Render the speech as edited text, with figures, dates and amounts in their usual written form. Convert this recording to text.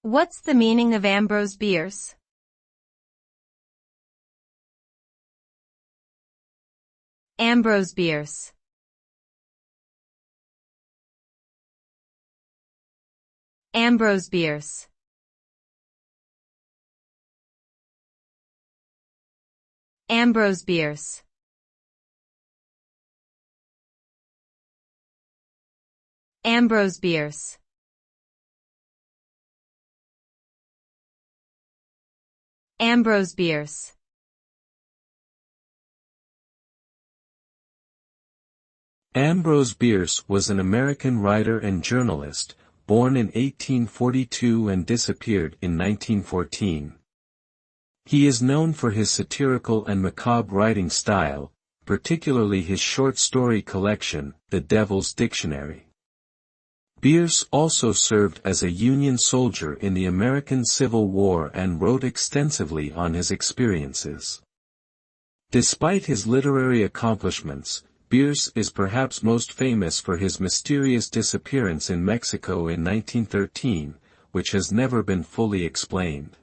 What's the meaning of Ambrose Bierce? Ambrose Bierce. Ambrose Bierce. Ambrose Bierce. Ambrose Bierce. Ambrose Bierce. Ambrose Bierce was an American writer and journalist, born in 1842 and disappeared in 1914. He is known for his satirical and macabre writing style, particularly his short story collection, The Devil's Dictionary. Bierce also served as a Union soldier in the American Civil War and wrote extensively on his experiences. Despite his literary accomplishments, Bierce is perhaps most famous for his mysterious disappearance in Mexico in 1913, which has never been fully explained.